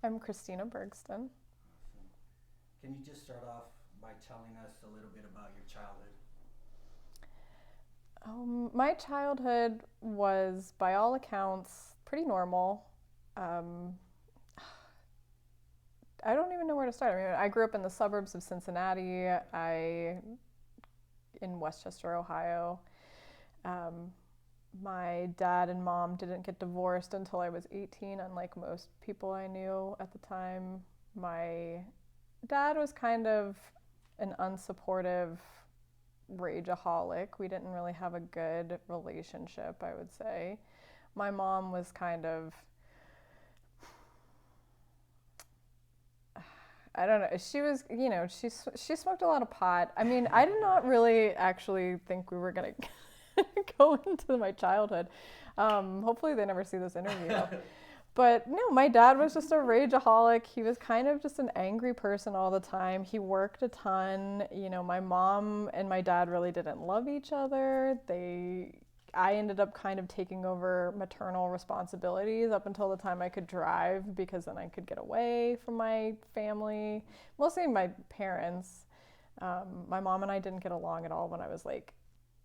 I'm Kristina Bergston. Awesome. Can you just start off by telling us a little bit about your childhood? My childhood was, by all accounts, pretty normal. Um, I don't even know where to start. I mean, I grew up in the suburbs of Cincinnati. I in Westchester, Ohio. Um, my dad and mom didn't get divorced until I was 18, unlike most people I knew at the time. My dad was kind of an unsupportive rageaholic. We didn't really have a good relationship, I would say. My mom was kind of, I don't know. She was, she smoked a lot of pot. I mean, I did not really actually think we were gonna go into my childhood. Hopefully, they never see this interview. But no, my dad was just a rageaholic. He was kind of just an angry person all the time. He worked a ton. My mom and my dad really didn't love each other. I ended up kind of taking over maternal responsibilities up until the time I could drive because then I could get away from my family, mostly my parents. My mom and I didn't get along at all when I was like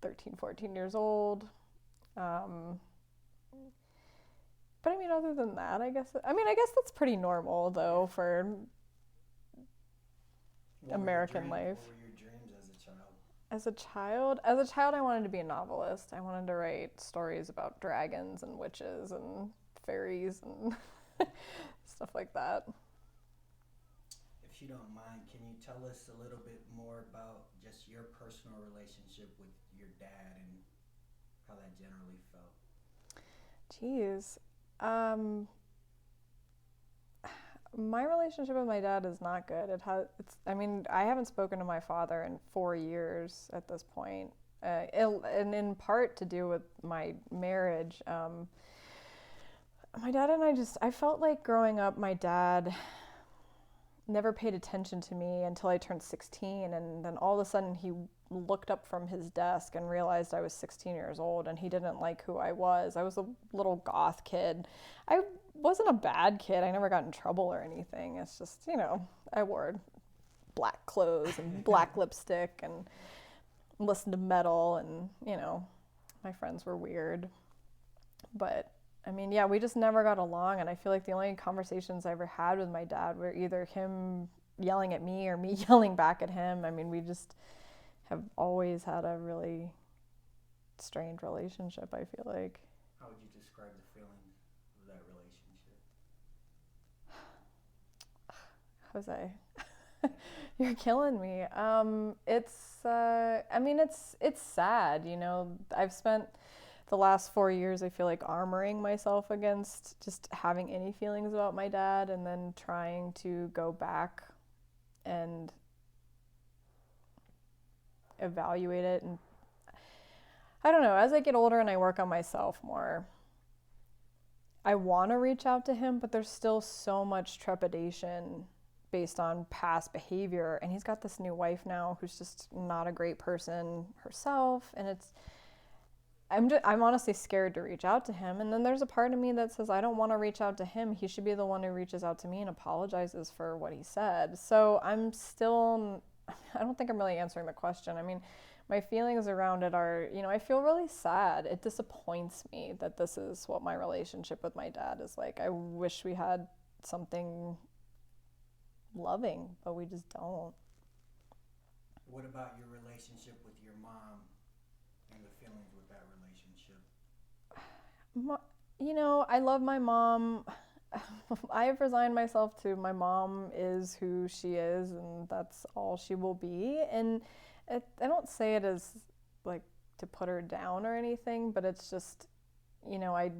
13, 14 years old. Um, but I mean, other than that, I guess that's pretty normal though for American life. What were your dreams as a child? As a child, I wanted to be a novelist. I wanted to write stories about dragons and witches and fairies and stuff like that. If you don't mind, can you tell us a little bit more about just your personal relationship with your dad and how that generally felt? Jeez. Um, my relationship with my dad is not good. I mean, I haven't spoken to my father in 4 years at this point. And in part to do with my marriage. My dad and I felt like growing up, my dad never paid attention to me until I turned 16. And then all of a sudden, he looked up from his desk and realized I was 16 years old and he didn't like who I was. I was a little goth kid. I wasn't a bad kid. I never got in trouble or anything. It's just, I wore black clothes and black lipstick and listened to metal and, my friends were weird. But I mean, yeah, we just never got along. And I feel like the only conversations I ever had with my dad were either him yelling at me or me yelling back at him. I mean, we just have always had a really strained relationship, I feel like. How would you describe the feelings of that relationship? Jose, you're killing me. It's sad, I've spent the last 4 years, I feel like, armoring myself against just having any feelings about my dad and then trying to go back and evaluate it. And I don't know, as I get older and I work on myself more, I want to reach out to him, but there's still so much trepidation based on past behavior. And he's got this new wife now who's just not a great person herself. And I'm honestly scared to reach out to him. And then there's a part of me that says I don't want to reach out to him. He should be the one who reaches out to me and apologizes for what he said. So I don't think I'm really answering the question. I mean, my feelings around it are, I feel really sad. It disappoints me that this is what my relationship with my dad is like. I wish we had something loving, but we just don't. What about your relationship with your mom and the feelings with that relationship? I love my mom. I have resigned myself to my mom is who she is, and that's all she will be. And I don't say it as like to put her down or anything, but it's just, I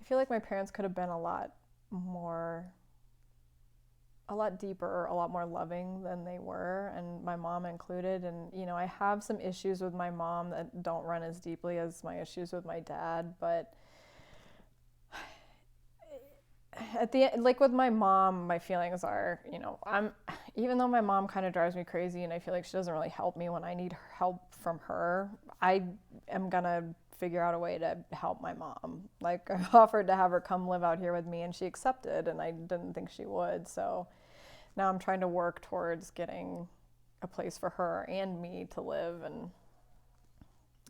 feel like my parents could have been more, a lot deeper, a lot more loving than they were, and my mom included. And, I have some issues with my mom that don't run as deeply as my issues with my dad, but at the end, like with my mom, my feelings are, even though my mom kind of drives me crazy and I feel like she doesn't really help me when I need help from her, I am gonna figure out a way to help my mom. Like, I offered to have her come live out here with me, and she accepted, and I didn't think she would. So now I'm trying to work towards getting a place for her and me to live,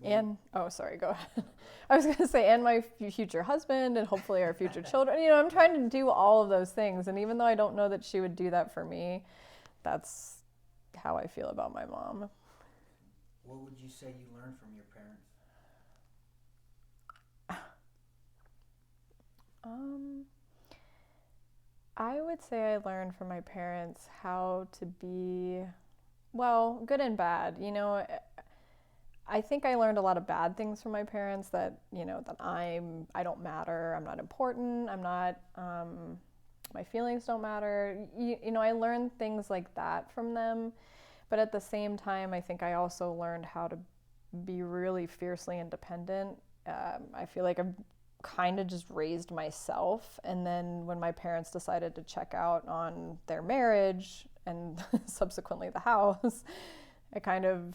and oh, sorry, go ahead. I was going to say, and my future husband, and hopefully our future children. You know, I'm trying to do all of those things, and even though I don't know that she would do that for me, that's how I feel about my mom. What would you say you learned from your parents? I would say I learned from my parents how to be, well, good and bad. You know, I think I learned a lot of bad things from my parents, that, you know, that I don't matter, I'm not important, I'm not, my feelings don't matter. You know, I learned things like that from them. But at the same time, I think I also learned how to be really fiercely independent. I feel like I've kind of just raised myself. And then when my parents decided to check out on their marriage and subsequently the house, I kind of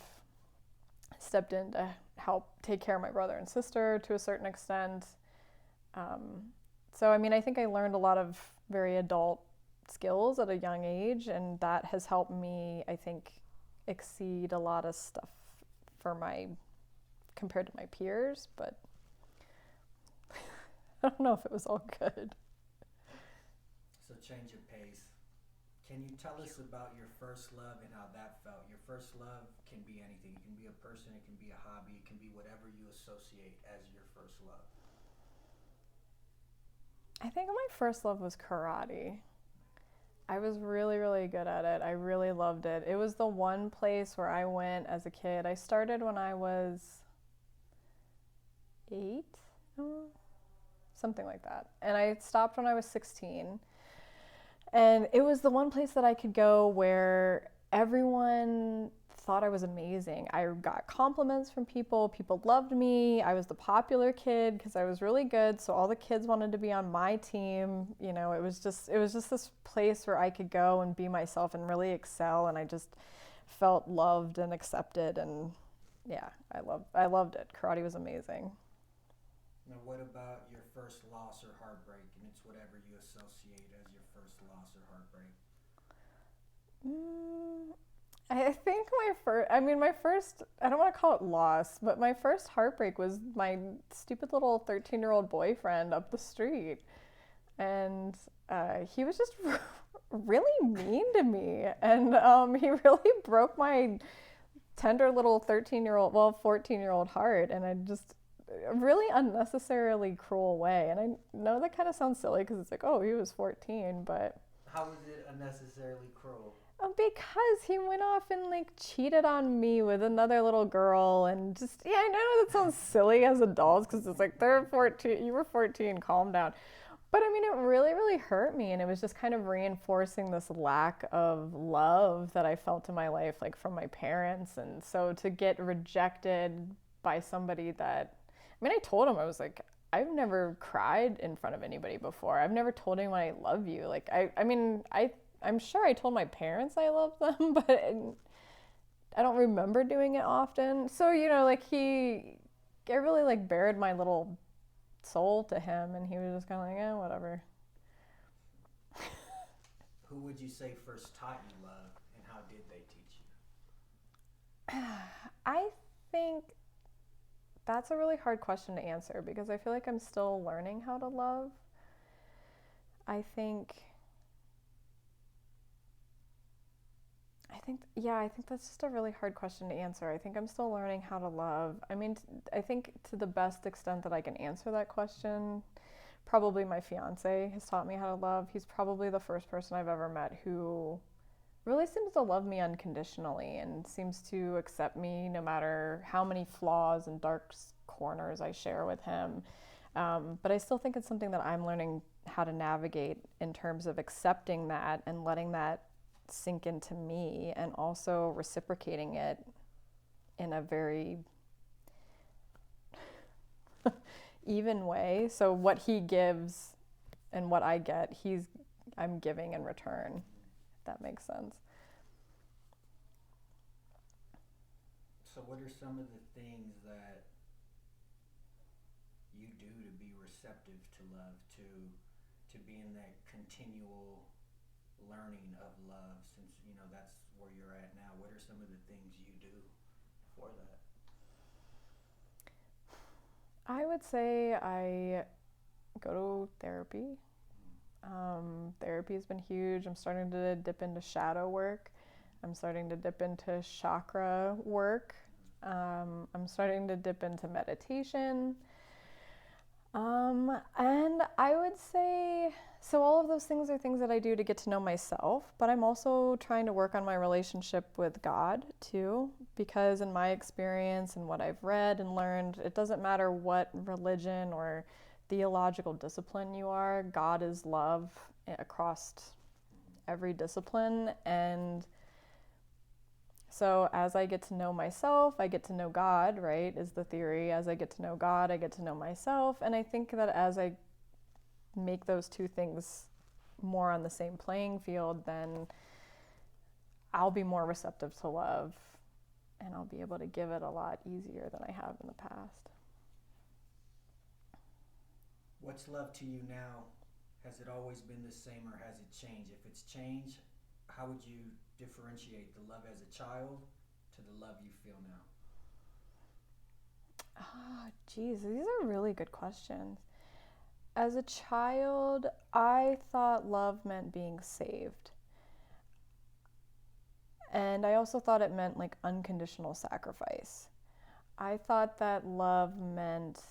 stepped in to help take care of my brother and sister to a certain extent. So, I mean, I think I learned a lot of very adult skills at a young age, and that has helped me, I think, exceed a lot of stuff compared to my peers, but I don't know if it was all good. So change of pace. Can you tell us about your first love and how that felt? Your first love can be anything. It can be a person, it can be a hobby, it can be whatever you associate as your first love. I think my first love was karate. I was really, really good at it. I really loved it. It was the one place where I went as a kid. I started when I was 8, something like that. And I stopped when I was 16. And it was the one place that I could go where everyone thought I was amazing. I got compliments from people. People loved me. I was the popular kid because I was really good. So all the kids wanted to be on my team. You know, it was just this place where I could go and be myself and really excel. And I just felt loved and accepted. And yeah, I loved it. Karate was amazing. Now, what about your first loss or heartbreak? And it's whatever you associate as your first loss or heartbreak. I think my first, I don't want to call it loss, but my first heartbreak was my stupid little 13-year-old boyfriend up the street. And he was just really mean to me. And he really broke my tender little 14-year-old heart. And I just, a really unnecessarily cruel way. And I know that kind of sounds silly because it's like, oh, he was 14, but... How was it unnecessarily cruel? Because he went off and like cheated on me with another little girl, and just, yeah, I know that sounds silly as adults because it's like, they're 14, you were 14, calm down. But I mean, it really, really hurt me, and it was just kind of reinforcing this lack of love that I felt in my life, like from my parents. And so to get rejected by somebody that, I mean, I told him, I was like, I've never cried in front of anybody before. I've never told anyone I love you. Like, I'm sure I told my parents I love them, but I don't remember doing it often. So, you know, like I really like bared my little soul to him, and he was just kind of like, yeah, whatever. Who would you say first taught you love, and how did they teach you? I think that's a really hard question to answer because I feel like I'm still learning how to love. I think that's just a really hard question to answer. I think I'm still learning how to love. I mean, I think to the best extent that I can answer that question, probably my fiance has taught me how to love. He's probably the first person I've ever met who really seems to love me unconditionally and seems to accept me no matter how many flaws and dark corners I share with him. But I still think it's something that I'm learning how to navigate in terms of accepting that and letting that sink into me, and also reciprocating it in a very even way. So what he gives and what I get, I'm giving in return, if that makes sense. So what are some of the things that receptive to love, to be in that continual learning of love, since that's where you're at now? What are some of the things you do for that? I would say I go to therapy. Therapy has been huge. I'm starting to dip into shadow work. I'm starting to dip into chakra work. I'm starting to dip into meditation. And I would say, so all of those things are things that I do to get to know myself, but I'm also trying to work on my relationship with God too, because in my experience and what I've read and learned, it doesn't matter what religion or theological discipline you are, God is love across every discipline. And so as I get to know myself, I get to know God, right, is the theory. As I get to know God, I get to know myself. And I think that as I make those two things more on the same playing field, then I'll be more receptive to love and I'll be able to give it a lot easier than I have in the past. What's love to you now? Has it always been the same, or has it changed? If it's changed, how would you differentiate the love as a child to the love you feel now? Geez, these are really good questions. As a child, I thought love meant being saved. And I also thought it meant like unconditional sacrifice. I thought that love meant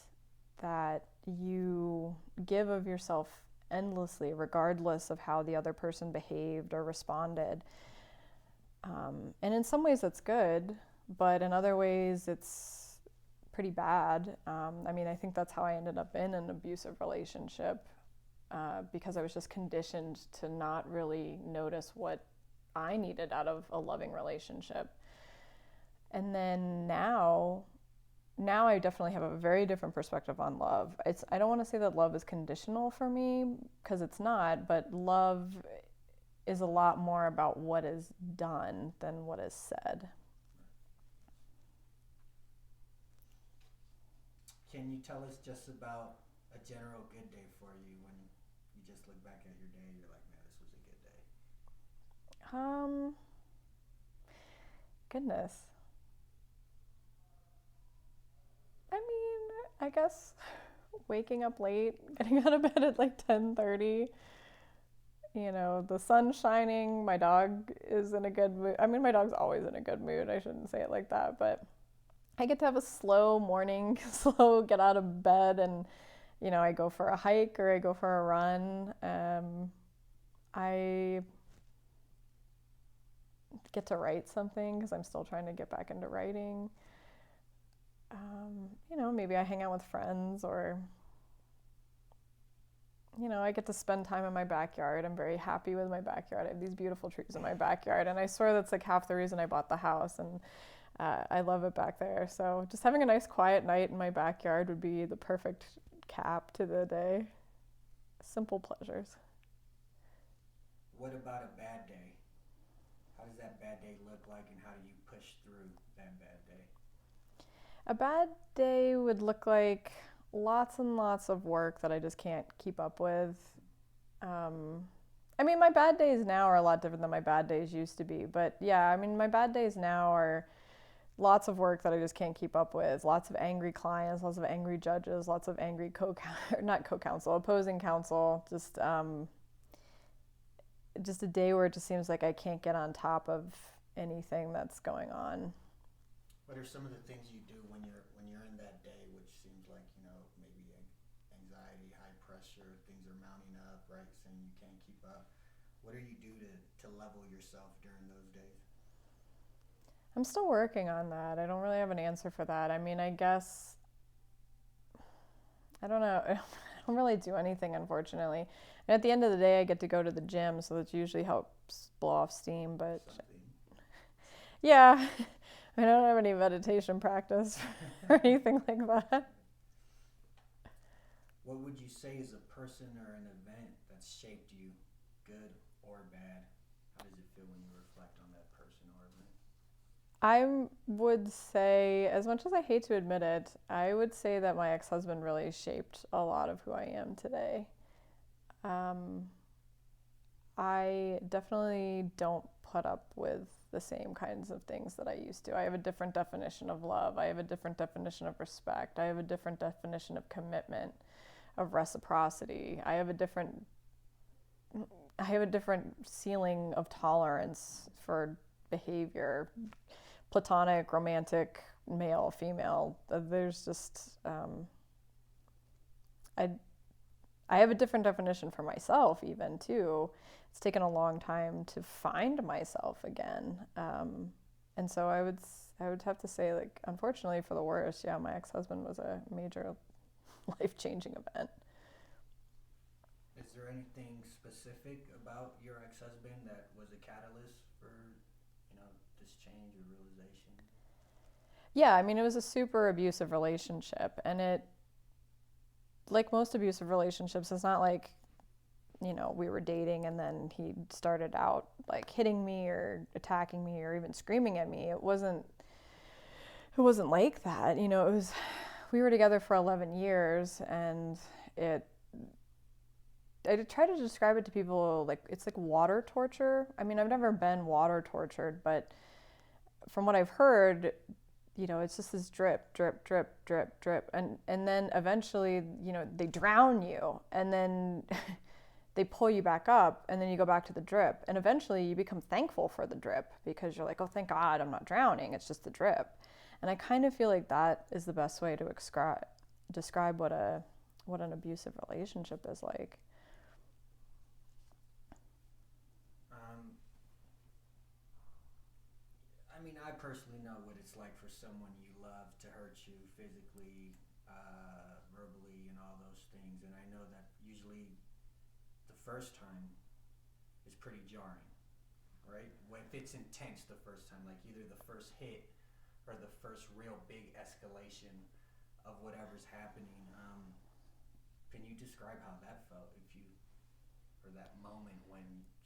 that you give of yourself endlessly, regardless of how the other person behaved or responded. And in some ways that's good, but in other ways it's pretty bad. I think that's how I ended up in an abusive relationship, because I was just conditioned to not really notice what I needed out of a loving relationship. And then now I definitely have a very different perspective on love. I don't want to say that love is conditional for me, because it's not, but love is a lot more about what is done than what is said. Can you tell us just about a general good day for you, when you just look back at your day, you're like, man, this was a good day? Goodness. I guess waking up late, getting out of bed at like 10:30. The sun's shining, my dog is in a good mood. My dog's always in a good mood. I shouldn't say it like that, but I get to have a slow morning, slow get out of bed, and I go for a hike or I go for a run. I get to write something because I'm still trying to get back into writing. Maybe I hang out with friends, or I get to spend time in my backyard. I'm very happy with my backyard. I have these beautiful trees in my backyard, and I swear that's like half the reason I bought the house, and I love it back there. So just having a nice quiet night in my backyard would be the perfect cap to the day. Simple pleasures. What about a bad day? How does that bad day look like, and how do you push through that bad day? A bad day would look like lots and lots of work that I just can't keep up with. My bad days now are a lot different than my bad days used to be. But yeah, my bad days now are lots of work that I just can't keep up with. Lots of angry clients, lots of angry judges, lots of angry opposing counsel. Just a day where it just seems like I can't get on top of anything that's going on. What are some of the things you do when you're in that day, which seems like, maybe anxiety, high pressure, things are mounting up, right? Saying you can't keep up. What do you do to level yourself during those days? I'm still working on that. I don't really have an answer for that. I guess, I don't know. I don't really do anything, unfortunately. And at the end of the day, I get to go to the gym, so that usually helps blow off steam. But yeah, I don't have any meditation practice or anything like that. What would you say is a person or an event that's shaped you, good or bad? How does it feel when you reflect on that person or event? I would say, as much as I hate to admit it, I would say that my ex-husband really shaped a lot of who I am today. Um, I definitely don't put up with the same kinds of things that I used to. I have a different definition of love. I have a different definition of respect. I have a different definition of commitment, of reciprocity. I have a different ceiling of tolerance for behavior, platonic, romantic, male, female. There's just I I have a different definition for myself even too. It's taken a long time to find myself again, and so I would have to say, like, unfortunately for the worst, yeah, my ex-husband was a major life-changing event. Is there anything specific about your ex-husband that was a catalyst for, this change or realization? Yeah, I mean, it was a super abusive relationship, and it, like most abusive relationships, it's not like, we were dating and then he started out like hitting me or attacking me or even screaming at me. It wasn't like that. It was we were together for 11 years, and it I try to describe it to people like it's like water torture. I mean, I've never been water tortured, but from what I've heard, it's just this drip, drip, drip, drip, drip, and then eventually, they drown you, and then they pull you back up, and then you go back to the drip, and eventually you become thankful for the drip because you're like, oh, thank God I'm not drowning. It's just the drip, and I kind of feel like that is the best way to describe what an abusive relationship is like. Um, I mean, I personally know what it's like for someone you love to hurt you physically, verbally, and all those things. And I know that usually the first time is pretty jarring, right? When if it's intense the first time, like either the first hit or the first real big escalation of whatever's happening. Can you describe how that felt, if you, or that moment when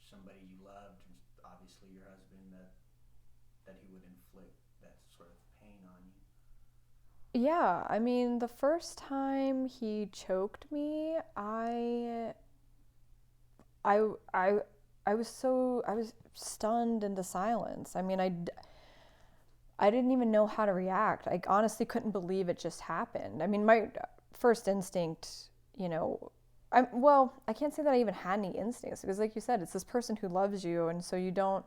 somebody you loved, obviously your husband, that he would inflict that sort of pain on you? Yeah, I mean, the first time he choked me, I, I, I was stunned into silence. I mean, I didn't even know how to react. I honestly couldn't believe it just happened. I mean, my first instinct, I can't say that I even had any instincts because, like you said, it's this person who loves you, and so you don't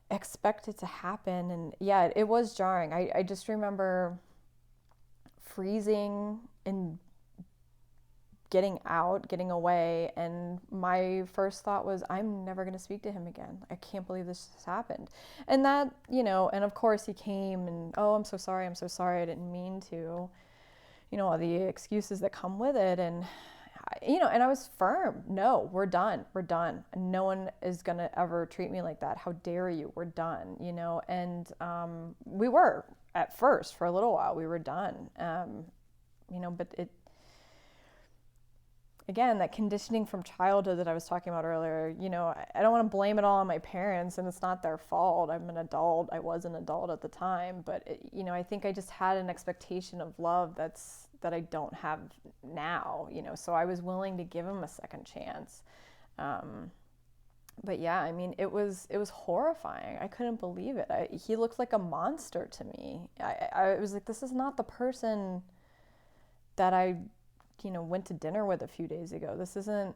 expect it to happen. And yeah, it was jarring. I just remember freezing and getting away, and my first thought was, I'm never going to speak to him again. I can't believe this just happened. And that, and of course he came and, oh, I'm so sorry, I didn't mean to, all the excuses that come with it. And, and I was firm. No, we're done. We're done. No one is going to ever treat me like that. How dare you? We're done, and we were at first for a little while, we were done. But it, again, that conditioning from childhood that I was talking about earlier, I don't want to blame it all on my parents, and it's not their fault. I'm an adult. I was an adult at the time, but I think I just had an expectation of love that I don't have now, so I was willing to give him a second chance. But yeah, I mean, it was horrifying. I couldn't believe it. He looked like a monster to me. I was like, this is not the person that I went to dinner with a few days ago. This isn't.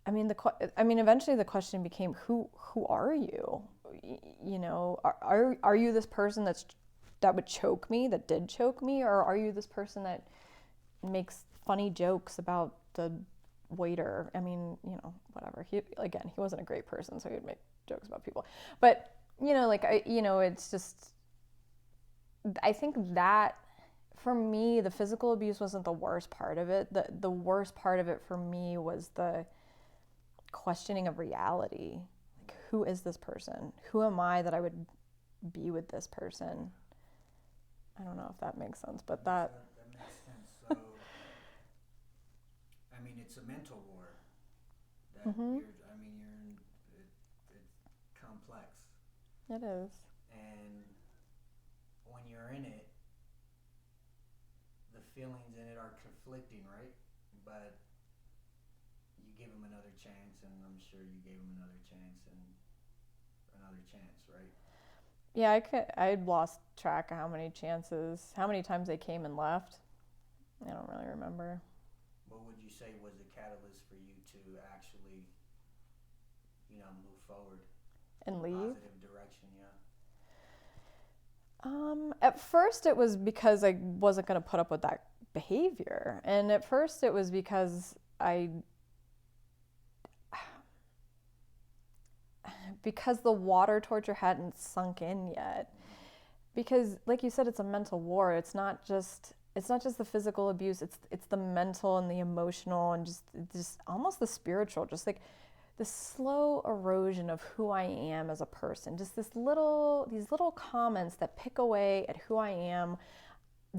Eventually the question became, who are you? Are you this person that would choke me, that did choke me, or are you this person that makes funny jokes about the waiter? I mean, whatever. He wasn't a great person, so he would make jokes about people. But it's just. I think that for me, the physical abuse wasn't the worst part of it. The worst part of it for me was the questioning of reality. Like, who is this person? Who am I that I would be with this person? I don't know if that makes sense, but that makes sense. So, I mean, it's a mental war that mm-hmm. you're. I mean, it's complex. It is. And when you're in it, the feelings in it are conflicting, right? But you give him another chance, and I'm sure you gave him another chance and another chance, right? Yeah, I'd lost track of how many times they came and left. I don't really remember. What would you say was a catalyst for you to actually, move forward in And a leave. positive direction? Yeah. At first it was because I wasn't going to put up with that behavior. And at first it was because the water torture hadn't sunk in yet. Because like you said, it's a mental war. It's not just the physical abuse, it's the mental and the emotional and just almost the spiritual, just like the slow erosion of who I am as a person. Just these little comments that pick away at who I am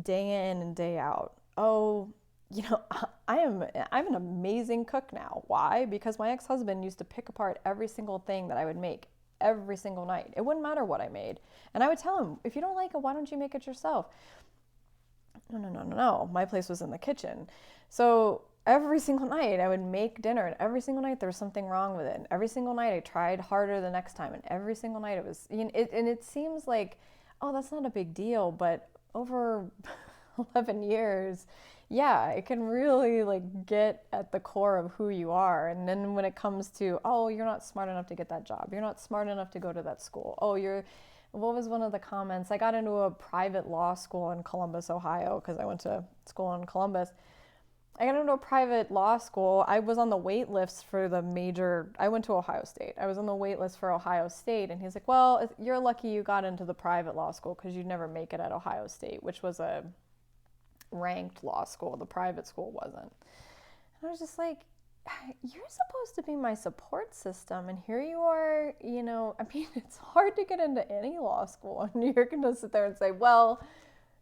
day in and day out. Oh, I'm an amazing cook now. Why? Because my ex-husband used to pick apart every single thing that I would make every single night. It wouldn't matter what I made. And I would tell him, if you don't like it, why don't you make it yourself? No, no, no, no, no. My place was in the kitchen. So every single night I would make dinner, and every single night there was something wrong with it. And every single night I tried harder the next time, and every single night it was, and it seems like, oh, that's not a big deal, but over 11 years, yeah, it can really like get at the core of who you are. And then when it comes to, oh, you're not smart enough to get that job, you're not smart enough to go to that school, oh, what was one of the comments? I got into a private law school in Columbus, Ohio, because I went to school in Columbus. I got into a private law school. I was on the wait list for I went to Ohio State. I was on the wait list for Ohio State. And he's like, well, you're lucky you got into the private law school because you'd never make it at Ohio State, which was a ranked law school. The private school wasn't. And I was just like, you're supposed to be my support system, and here you are, it's hard to get into any law school, and you're going to sit there and say, well,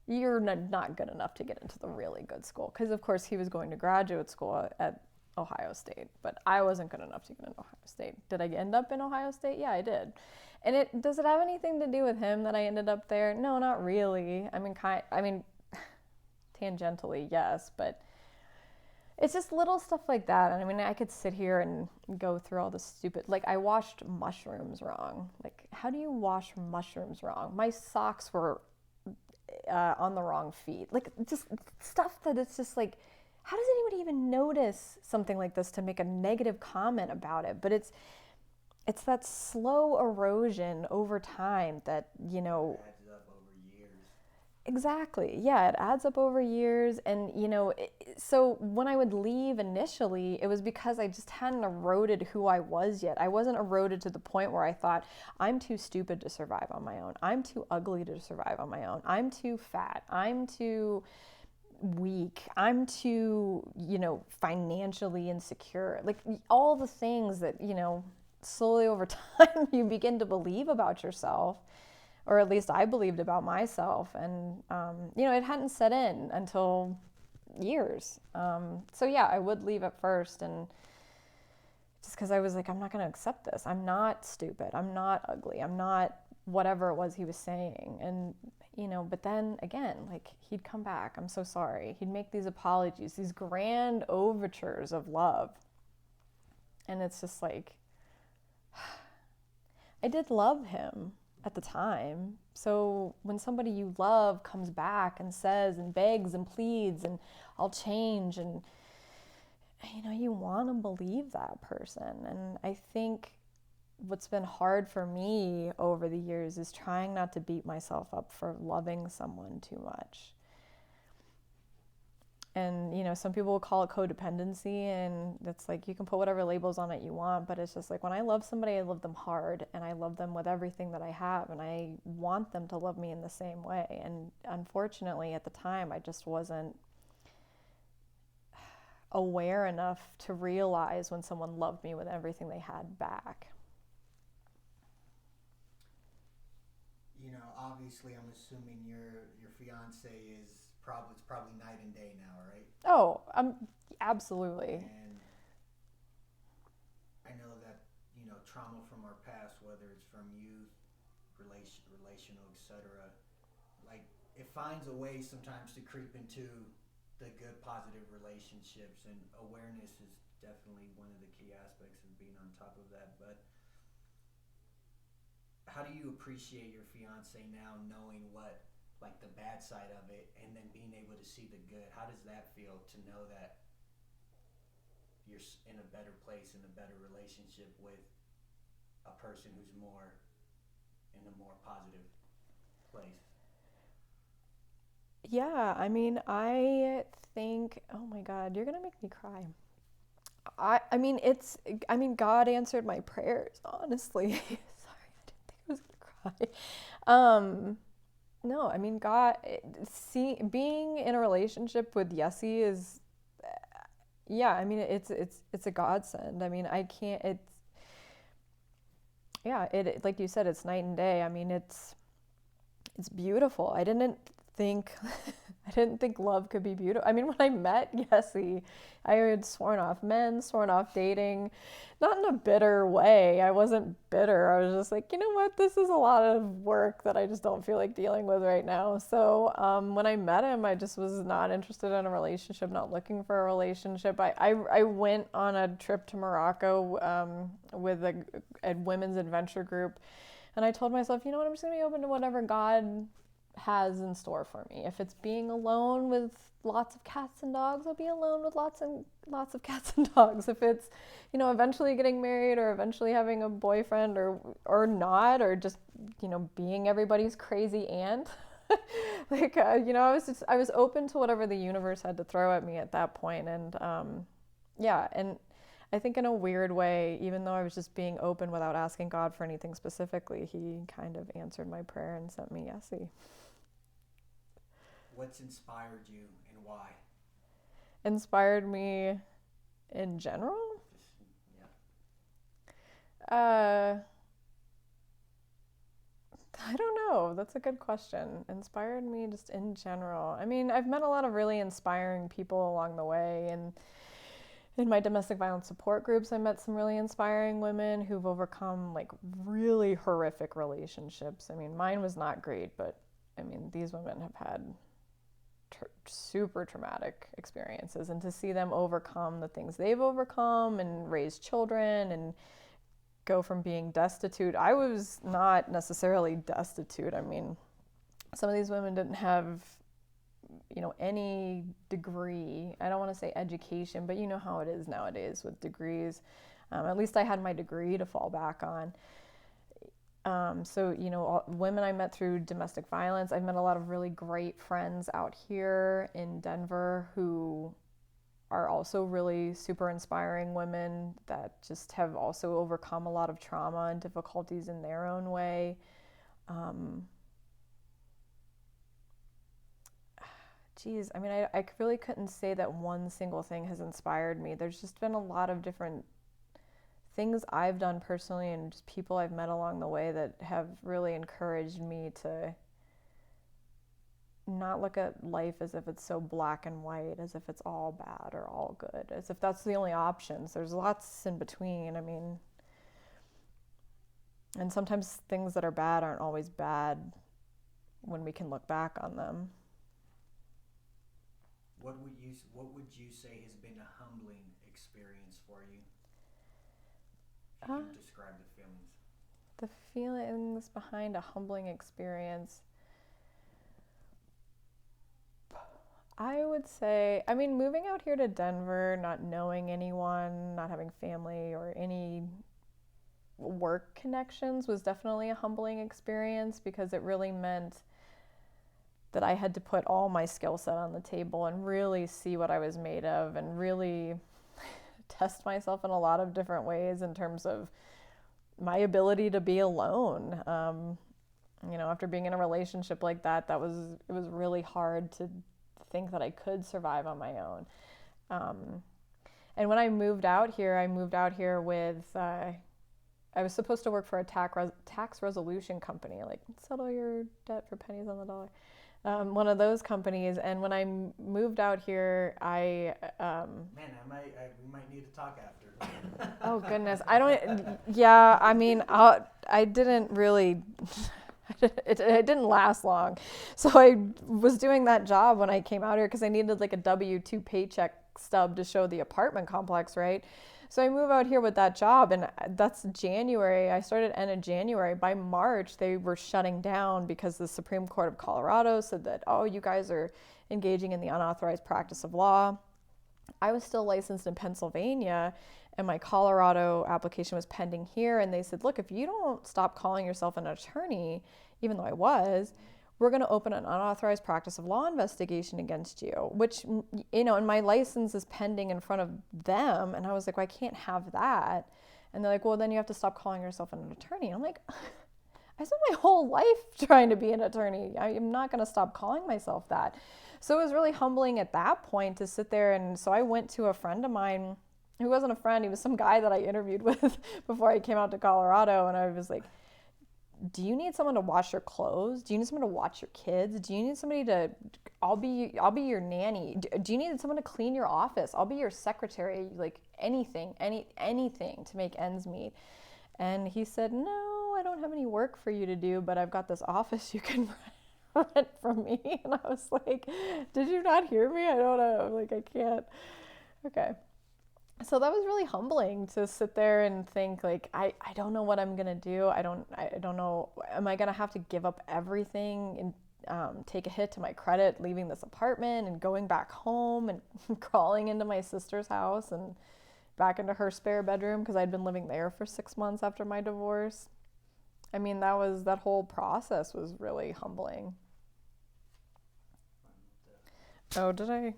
you're not good enough to get into the really good school. Because, of course, he was going to graduate school at Ohio State, but I wasn't good enough to get into Ohio State. Did I end up in Ohio State? Yeah, I did. And does it have anything to do with him that I ended up there? No, not really. I mean, tangentially, yes, but it's just little stuff like that. And I mean, I could sit here and go through all the stupid, like I washed mushrooms wrong. Like, how do you wash mushrooms wrong? My socks were on the wrong feet. Like, just stuff that it's just like, how does anybody even notice something like this to make a negative comment about it? But it's that slow erosion over time that, Adds up over years. Exactly. Yeah, it adds up over years. And, so when I would leave initially, it was because I just hadn't eroded who I was yet. I wasn't eroded to the point where I thought, I'm too stupid to survive on my own. I'm too ugly to survive on my own. I'm too fat. I'm too weak. I'm too, financially insecure. Like all the things that, slowly over time you begin to believe about yourself, or at least I believed about myself. And, it hadn't set in until years. So yeah, I would leave at first, and just because I was like, I'm not going to accept this. I'm not stupid. I'm not ugly. I'm not whatever it was he was saying. And, but then again, like he'd come back. I'm so sorry. He'd make these apologies, these grand overtures of love. And it's just like, I did love him at the time. So when somebody you love comes back and says and begs and pleads and I'll change, and you want to believe that person. And I think what's been hard for me over the years is trying not to beat myself up for loving someone too much. And, some people will call it codependency, and it's like you can put whatever labels on it you want, but it's just like when I love somebody, I love them hard, and I love them with everything that I have, and I want them to love me in the same way. And unfortunately, at the time, I just wasn't aware enough to realize when someone loved me with everything they had back. Obviously, I'm assuming your fiance it's probably night and day now, right? Oh, absolutely. And I know that trauma from our past, whether it's from youth, relational, etc. Like it finds a way sometimes to creep into the good, positive relationships, and awareness is definitely one of the key aspects of being on top of that. But how do you appreciate your fiance now, knowing what like the bad side of it, and then being able to see the good? How does that feel to know that you're in a better place, in a better relationship with a person who's more in a more positive place? Yeah, I mean, I think, oh my God, you're gonna make me cry. I mean, God answered my prayers, honestly. Sorry, I didn't think I was gonna cry. No, I mean, being in a relationship with Yessie is, yeah, I mean, it's a godsend. I mean, I can't, yeah, like you said, it's night and day. I mean, it's beautiful. Think I didn't think love could be beautiful. I mean, when I met Yessie, I had sworn off men, sworn off dating, not in a bitter way. I wasn't bitter. I was just like, you know what? This is a lot of work that I just don't feel like dealing with right now. So when I met him, I just was not interested in a relationship, not looking for a relationship. I went on a trip to Morocco with a women's adventure group. And I told myself, you know what? I'm just going to be open to whatever God has in store for me. If it's being alone with lots of cats and dogs, I'll be alone with lots of cats and dogs. If it's, eventually getting married or eventually having a boyfriend or not, or just, being everybody's crazy aunt. I was open to whatever the universe had to throw at me at that point. And yeah, and I think in a weird way, even though I was just being open without asking God for anything specifically, he kind of answered my prayer and sent me Yessie. What's inspired you and why? Inspired me in general? Yeah. I don't know. That's a good question. Inspired me just in general. I mean, I've met a lot of really inspiring people along the way, and in my domestic violence support groups, I met some really inspiring women who've overcome like really horrific relationships. I mean, mine was not great, but I mean, these women have had super traumatic experiences, and to see them overcome the things they've overcome and raise children and go from being destitute. I was not necessarily destitute. I mean, some of these women didn't have any degree. I don't want to say education, but you know how it is nowadays with degrees. At least I had my degree to fall back on. So, women I met through domestic violence. I've met a lot of really great friends out here in Denver who are also really super inspiring women that just have also overcome a lot of trauma and difficulties in their own way. I mean, I really couldn't say that one single thing has inspired me. There's just been a lot of different things I've done personally and just people I've met along the way that have really encouraged me to not look at life as if it's so black and white, as if it's all bad or all good, as if that's the only options. There's lots in between. I mean, and sometimes things that are bad aren't always bad when we can look back on them. What would you say has been a humbling experience for you? If you can describe the feelings. The feelings behind a humbling experience. I would say, I mean, moving out here to Denver, not knowing anyone, not having family or any work connections was definitely a humbling experience, because it really meant that I had to put all my skill set on the table and really see what I was made of and really test myself in a lot of different ways in terms of my ability to be alone. After being in a relationship like that, it was really hard to think that I could survive on my own. And when I moved out here with, I was supposed to work for a tax resolution company, like settle your debt for pennies on the dollar. One of those companies. And when I moved out here, Man, we might need to talk after. Oh goodness, I didn't really it didn't last long. So I was doing that job when I came out here because I needed like a W-2 paycheck stub to show the apartment complex, right? So I move out here with that job, and that's January. I started end of January. By March, they were shutting down because the Supreme Court of Colorado said that, oh, you guys are engaging in the unauthorized practice of law. I was still licensed in Pennsylvania, and my Colorado application was pending here. And they said, look, if you don't stop calling yourself an attorney, even though I was, we're going to open an unauthorized practice of law investigation against you, which, and my license is pending in front of them. And I was like, well, I can't have that. And they're like, well, then you have to stop calling yourself an attorney. And I'm like, I spent my whole life trying to be an attorney. I am not going to stop calling myself that. So it was really humbling at that point to sit there. And so I went to a friend of mine who wasn't a friend. He was some guy that I interviewed with before I came out to Colorado. And I was like, do you need someone to wash your clothes? Do you need someone to watch your kids? Do you need somebody to, I'll be your nanny. Do you need someone to clean your office? I'll be your secretary, like anything to make ends meet. And he said, no, I don't have any work for you to do, but I've got this office you can rent from me. And I was like, did you not hear me? I don't know. Like, I can't. Okay. So that was really humbling to sit there and think, like, I don't know what I'm going to do. I don't know. Am I going to have to give up everything and take a hit to my credit, leaving this apartment and going back home and crawling into my sister's house and back into her spare bedroom because I'd been living there for 6 months after my divorce? I mean, that whole process was really humbling. Oh, did I?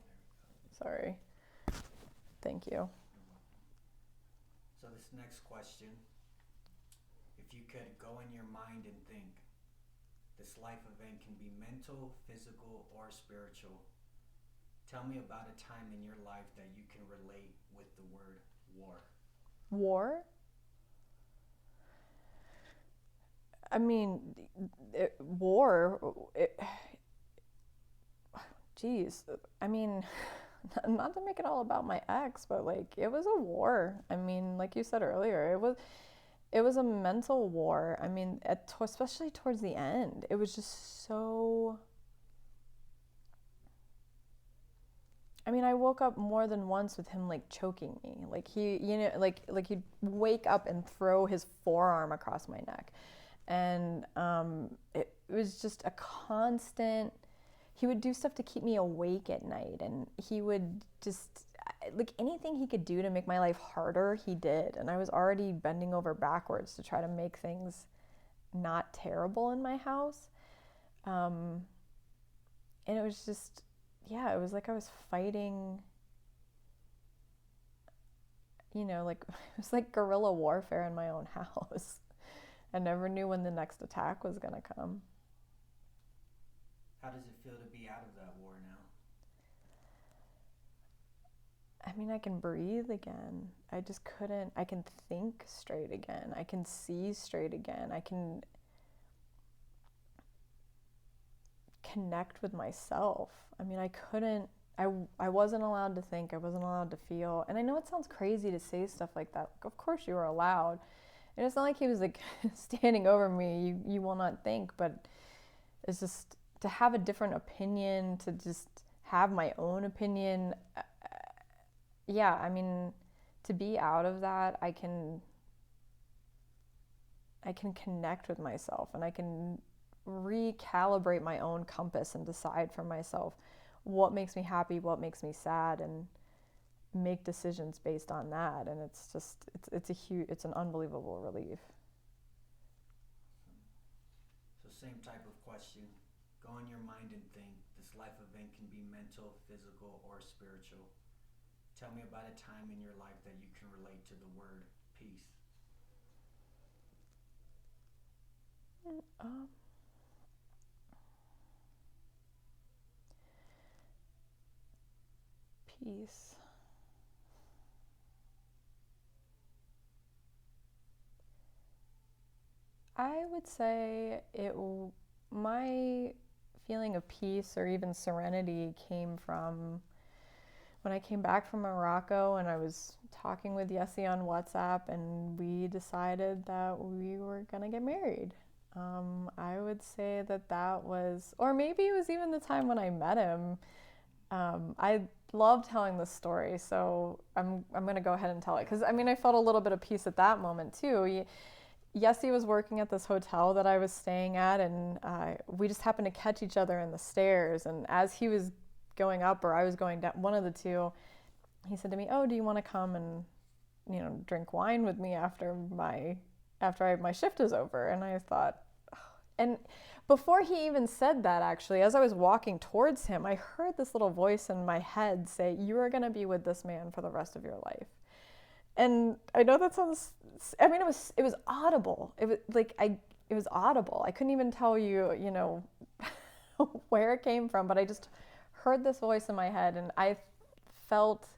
Sorry. Thank you. So this next question, if you could go in your mind and think, this life event can be mental, physical, or spiritual. Tell me about a time in your life that you can relate with the word war. War? I mean, geez. I mean, not to make it all about my ex, but like it was a war. I mean, like you said earlier, it was a mental war. I mean, especially towards the end, it was just so. I mean, I woke up more than once with him like choking me. Like like he'd wake up and throw his forearm across my neck, and it was just a constant. He would do stuff to keep me awake at night, and he would just, like, anything he could do to make my life harder, he did. And I was already bending over backwards to try to make things not terrible in my house. And it was just, yeah, it was like I was fighting, like, it was like guerrilla warfare in my own house. I never knew when the next attack was going to come. How does it feel to be out of that war now? I mean, I can breathe again. I just couldn't. I can think straight again. I can see straight again. I can connect with myself. I mean, I couldn't. I wasn't allowed to think. I wasn't allowed to feel. And I know it sounds crazy to say stuff like that. Of course you were allowed. And it's not like he was like standing over me. You will not think. But it's just to have a different opinion, to just have my own opinion. Yeah, I mean, to be out of that, I can connect with myself, and I can recalibrate my own compass and decide for myself what makes me happy, what makes me sad, and make decisions based on that. And it's an unbelievable relief. So same type of question. Go in your mind and think, this life event can be mental, physical, or spiritual. Tell me about a time in your life that you can relate to the word peace. Peace. I would say my feeling of peace or even serenity came from when I came back from Morocco, and I was talking with Yessie on WhatsApp, and we decided that we were going to get married. I would say that that was, or maybe it was even the time when I met him. I love telling this story, so I'm going to go ahead and tell it because I mean I felt a little bit of peace at that moment too. Yes, he was working at this hotel that I was staying at, and we just happened to catch each other in the stairs. And as he was going up, or I was going down, one of the two, he said to me, "Oh, do you want to come and drink wine with me after my shift is over?" And I thought, and before he even said that, actually, as I was walking towards him, I heard this little voice in my head say, "You are going to be with this man for the rest of your life." And I know that sounds, I mean, it was audible. It was audible. I couldn't even tell you, where it came from, but I just heard this voice in my head, and I felt,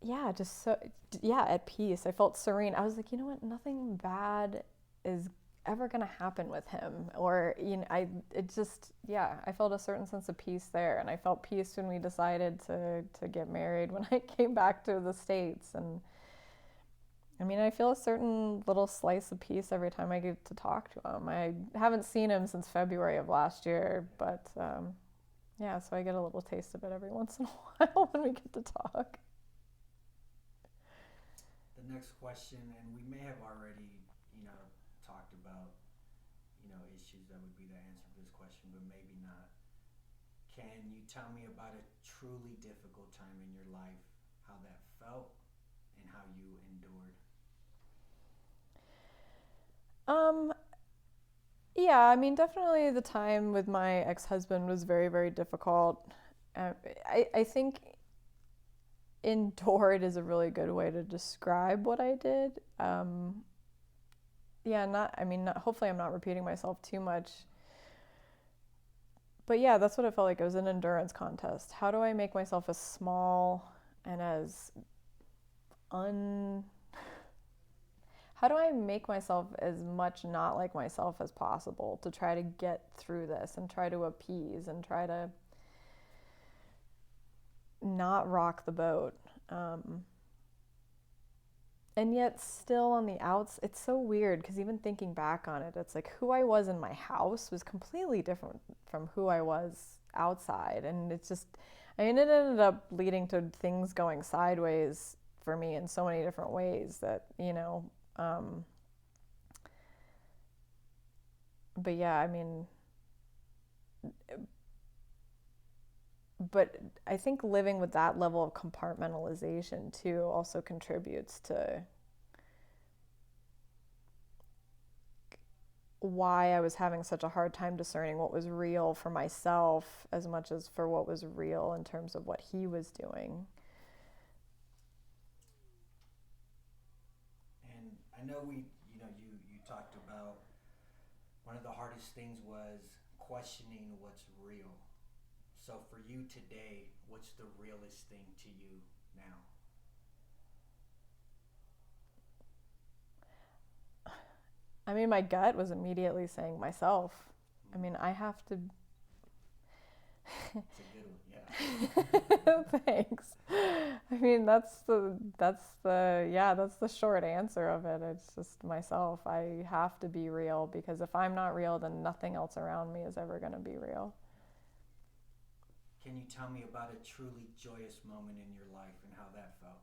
yeah, just so, yeah, at peace. I felt serene. I was like, you know what? Nothing bad is ever going to happen with him. Or, yeah, I felt a certain sense of peace there. And I felt peace when we decided to get married when I came back to the States. And I mean, I feel a certain little slice of peace every time I get to talk to him. I haven't seen him since February of last year, but yeah, so I get a little taste of it every once in a while when we get to talk. The next question, and we may have already, talked about, issues that would be the answer to this question, but maybe not. Can you tell me about a truly difficult time in your life, how that felt, and how you endured? Um, yeah, I mean, definitely the time with my ex-husband was very, very difficult. Uh, I think endured is a really good way to describe what I did. Yeah, hopefully I'm not repeating myself too much. But yeah, that's what it felt like. It was an endurance contest. How do I make myself as small and as un how do I make myself as much not like myself as possible to try to get through this and try to appease and try to not rock the boat? And yet still on the outs, it's so weird because even thinking back on it, it's like who I was in my house was completely different from who I was outside. And it's just, I mean, it ended up leading to things going sideways for me in so many different ways that, but yeah, I mean, but I think living with that level of compartmentalization too also contributes to why I was having such a hard time discerning what was real for myself as much as for what was real in terms of what he was doing. And I know you talked about one of the hardest things was questioning what's real. So for you today, what's the realest thing to you now? I mean, my gut was immediately saying myself. I mean, I have to. It's a good one, yeah. Thanks. I mean, that's the short answer of it. It's just myself. I have to be real because if I'm not real, then nothing else around me is ever going to be real. Can you tell me about a truly joyous moment in your life and how that felt?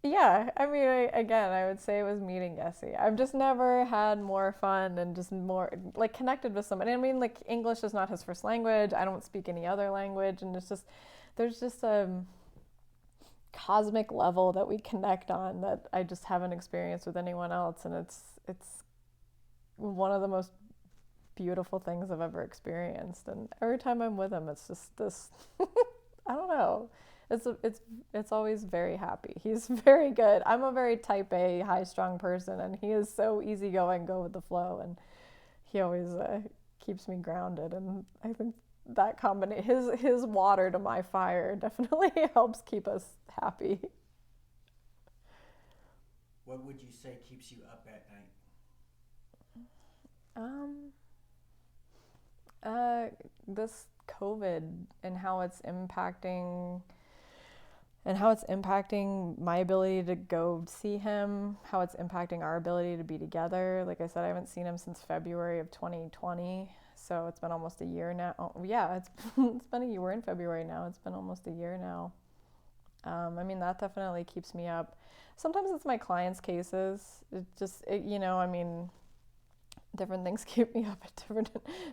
Yeah, I mean, I would say it was meeting Yessie. I've just never had more fun and just more like connected with somebody. I mean, like English is not his first language. I don't speak any other language, and there's just a cosmic level that we connect on that I just haven't experienced with anyone else, and it's one of the most beautiful things I've ever experienced. And every time I'm with him, it's just this. I don't know. It's always very happy. He's very good. I'm a very type A, high strung person, and he is so easygoing, go with the flow, and he always keeps me grounded. And I think that combination, his water to my fire, definitely helps keep us happy. What would you say keeps you up at night? Um, this COVID and how it's impacting and how it's impacting my ability to go see him, how it's impacting our ability to be together. Like I said, I haven't seen him since February of 2020, so it's been almost a year now. Oh, yeah, it's been a year. We're in February now. It's been almost a year now. I mean, that definitely keeps me up. Sometimes it's my clients' cases. I mean, different things keep me up at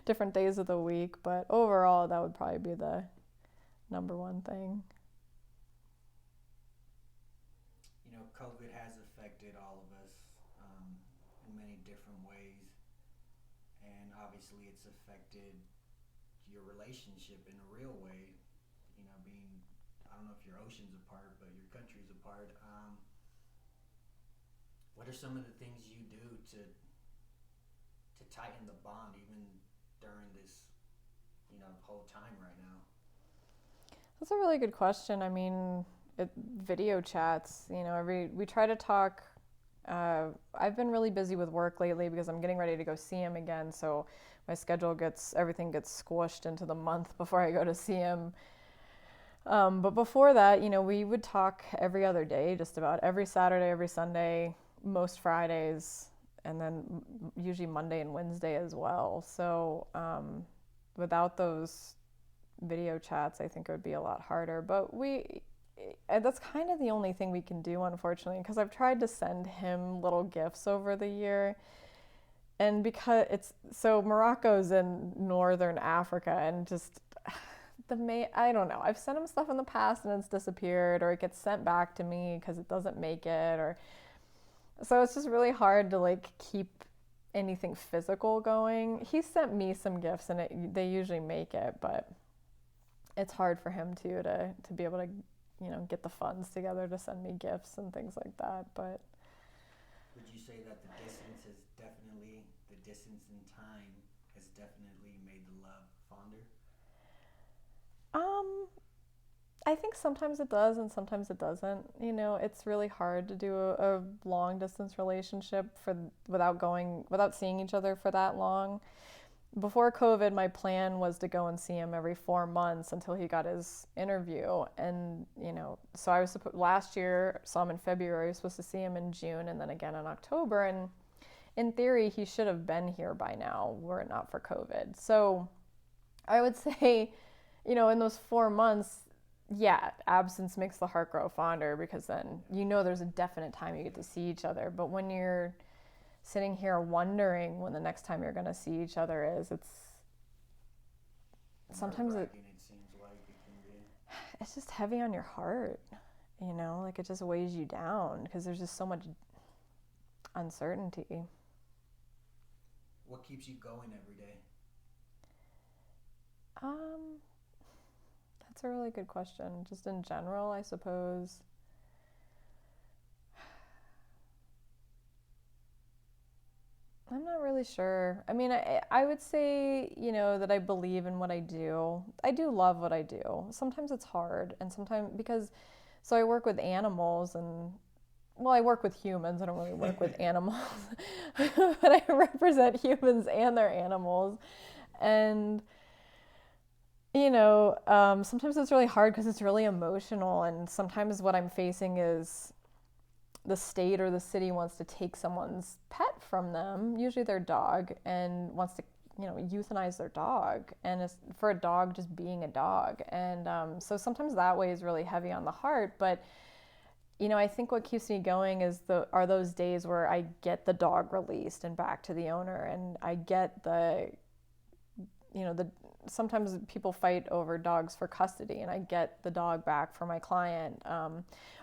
different days of the week. But overall, that would probably be the number one thing. You know, COVID has affected all of us in many different ways, and obviously it's affected your relationship in a real way. You know, being, I don't know if your ocean's apart, but your country's apart. What are some of the things you do to tighten the bond, even during this, whole time right now? That's a really good question. I mean, video chats, we try to talk. I've been really busy with work lately because I'm getting ready to go see him again. So my everything gets squished into the month before I go to see him. But before that, we would talk every other day, just about every Saturday, every Sunday, most Fridays, and then usually Monday and Wednesday as well. So without those video chats, I think it would be a lot harder. But that's kind of the only thing we can do, unfortunately, because I've tried to send him little gifts over the year. And because Morocco's in northern Africa, and just I don't know. I've sent him stuff in the past and it's disappeared, or it gets sent back to me because it doesn't make it, so it's just really hard to keep anything physical going. He sent me some gifts and they usually make it, but it's hard for him to be able to, get the funds together to send me gifts and things like that. But would you say that the distance in time has definitely made the love fonder? I think sometimes it does and sometimes it doesn't. It's really hard to do a long distance relationship without seeing each other for that long. Before COVID, my plan was to go and see him every 4 months until he got his interview. And, so I was last year, saw him in February, I was supposed to see him in June and then again in October. And in theory, he should have been here by now were it not for COVID. So I would say, in those 4 months, yeah, absence makes the heart grow fonder, because then there's a definite time you get to see each other. But when you're sitting here wondering when the next time you're going to see each other is, sometimes it seems like it can be. It's just heavy on your heart, it just weighs you down because there's just so much uncertainty. What keeps you going every day? That's a really good question. Just in general, I suppose. I'm not really sure. I mean, I would say, that I believe in what I do. I do love what I do. Sometimes it's hard, and sometimes so I work with animals I work with humans. I don't really work with animals, but I represent humans and their animals. And, sometimes it's really hard because it's really emotional, and sometimes what I'm facing is the state or the city wants to take someone's pet from them, usually their dog, and wants to, euthanize their dog, and it's for a dog just being a dog. And so sometimes that way is really heavy on the heart. But I think what keeps me going are those days where I get the dog released and back to the owner, and I get sometimes people fight over dogs for custody, and I get the dog back for my client,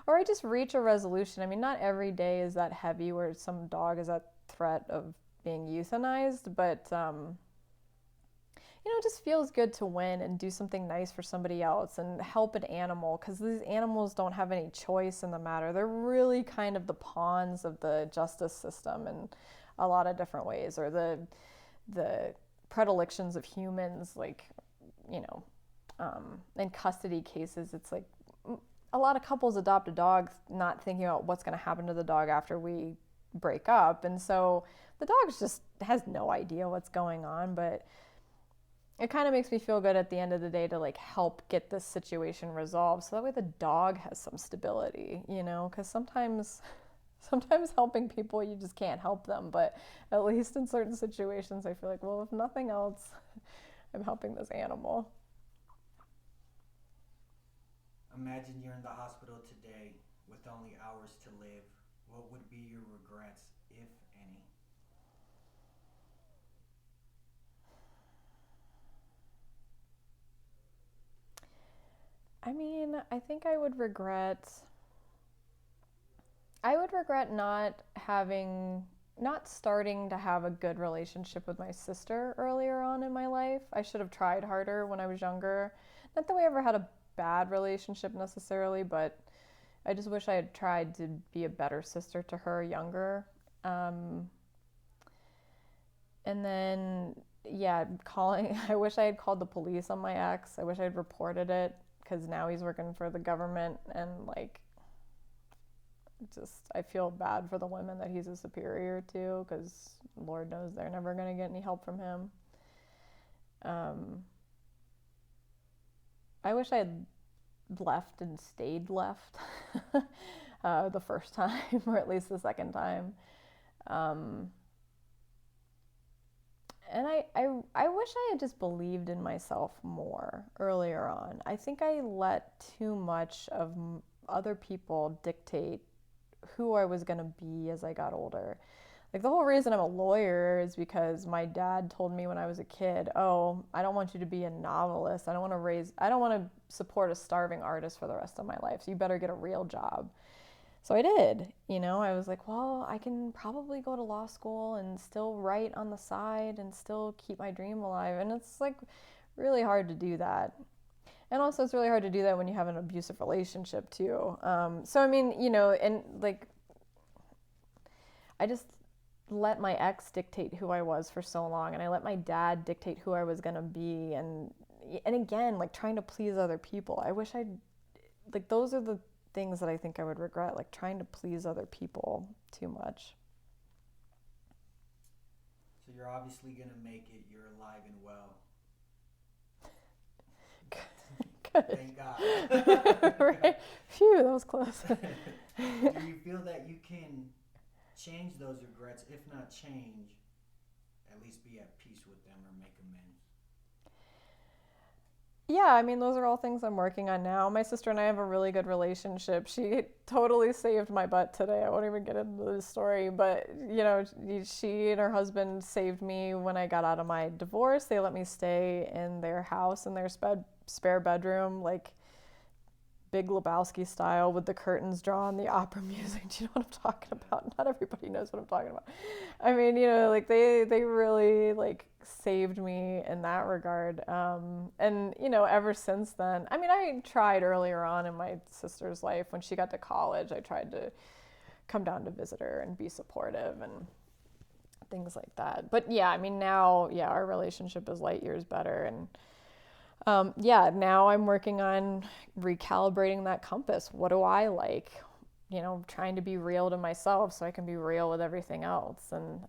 or I just reach a resolution. I mean, not every day is that heavy where some dog is at threat of being euthanized, but it just feels good to win and do something nice for somebody else and help an animal, because these animals don't have any choice in the matter. They're really kind of the pawns of the justice system in a lot of different ways, or the predilections of humans, in custody cases. It's like a lot of couples adopt a dog not thinking about what's going to happen to the dog after we break up, and so the dog just has no idea what's going on. But it kind of makes me feel good at the end of the day to like help get this situation resolved so that way the dog has some stability, you know, because sometimes helping people you just can't help them, but at least in certain situations I feel like, well, if nothing else, I'm helping this animal. Imagine you're in the hospital today with only hours to live. What would be your regrets, if any? I mean, I think I would regret not starting to have a good relationship with my sister earlier on in my life. I should have tried harder when I was younger. Not that we ever had a bad relationship necessarily, but I just wish I had tried to be a better sister to her younger. Um, and then, yeah, I wish I had called the police on my ex. I wish I had reported it because now he's working for the government and like just I feel bad for the women that he's a superior to because Lord knows they're never going to get any help from him. Um, I wish I had left and stayed left the first time or at least the second time. Um, and I wish I had just believed in myself more earlier on. I think I let too much of other people dictate who I was going to be as I got older. Like the whole reason I'm a lawyer is because my dad told me when I was a kid, "Oh, I don't want you to be a novelist. I don't want to support a starving artist for the rest of my life. So you better get a real job." So I did. You know, I was like, "Well, I can probably go to law school and still write on the side and still keep my dream alive." And it's like really hard to do that. And also, it's really hard to do that when you have an abusive relationship too. So I mean, you know, and like I just let my ex dictate who I was for so long, and I let my dad dictate who I was gonna be, and again, like trying to please other people. I wish I'd like those are the things that I think I would regret, like trying to please other people too much. So you're obviously going to make it. You're alive and well. Good. Thank God. Right? Phew, that was close. Do you feel that you can change those regrets? If not change, at least be at peace with them or make amends? Yeah, I mean, those are all things I'm working on now. My sister and I have a really good relationship. She totally saved my butt today. I won't even get into the story, but you know, she and her husband saved me when I got out of my divorce. They let me stay in their house in their spare bedroom, like Big Lebowski style, with the curtains drawn, the opera music. Do you know what I'm talking about? Not everybody knows what I'm talking about. I mean, you know, like they really like saved me in that regard. And you know, ever since then, I mean, I tried earlier on in my sister's life when she got to college. I tried to come down to visit her and be supportive and things like that. But yeah, I mean, now, yeah, our relationship is light years better, and yeah, now I'm working on recalibrating that compass. What do I like? You know, trying to be real to myself so I can be real with everything else. And,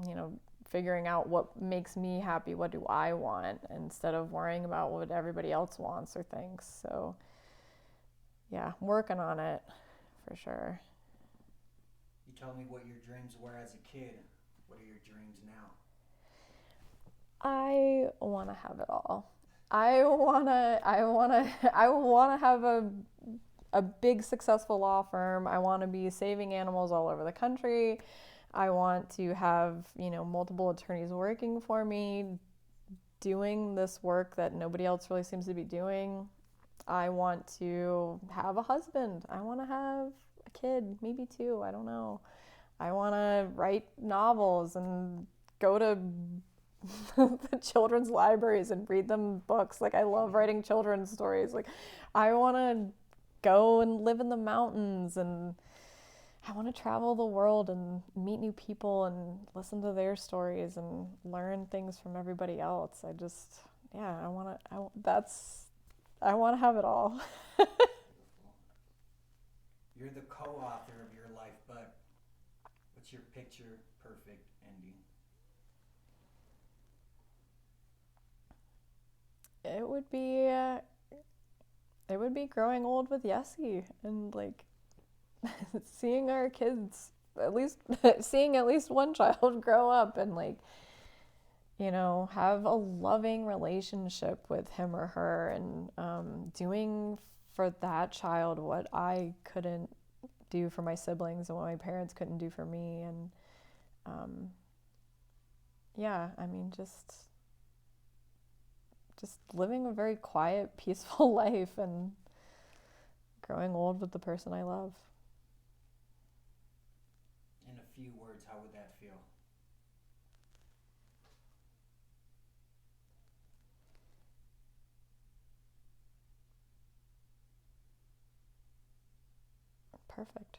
you know, figuring out what makes me happy. What do I want instead of worrying about what everybody else wants or thinks. So, yeah, I'm working on it for sure. You told me what your dreams were as a kid. What are your dreams now? I want to have it all. I want to have a big successful law firm. I want to be saving animals all over the country. I want to have, you know, multiple attorneys working for me, doing this work that nobody else really seems to be doing. I want to have a husband. I want to have a kid, maybe two, I don't know. I want to write novels and go to the children's libraries and read them books. Like I love writing children's stories. Like I want to go and live in the mountains, and I want to travel the world and meet new people and listen to their stories and learn things from everybody else. I just, yeah, I want to have it all. Beautiful. You're the co-author of your life, but what's your picture perfect ending? it would be growing old with Yessie and like seeing our kids, at least seeing at least one child grow up and like, you know, have a loving relationship with him or her, and doing for that child what I couldn't do for my siblings and what my parents couldn't do for me. And yeah, I mean, just living a very quiet, peaceful life and growing old with the person I love. In a few words, how would that feel? Perfect.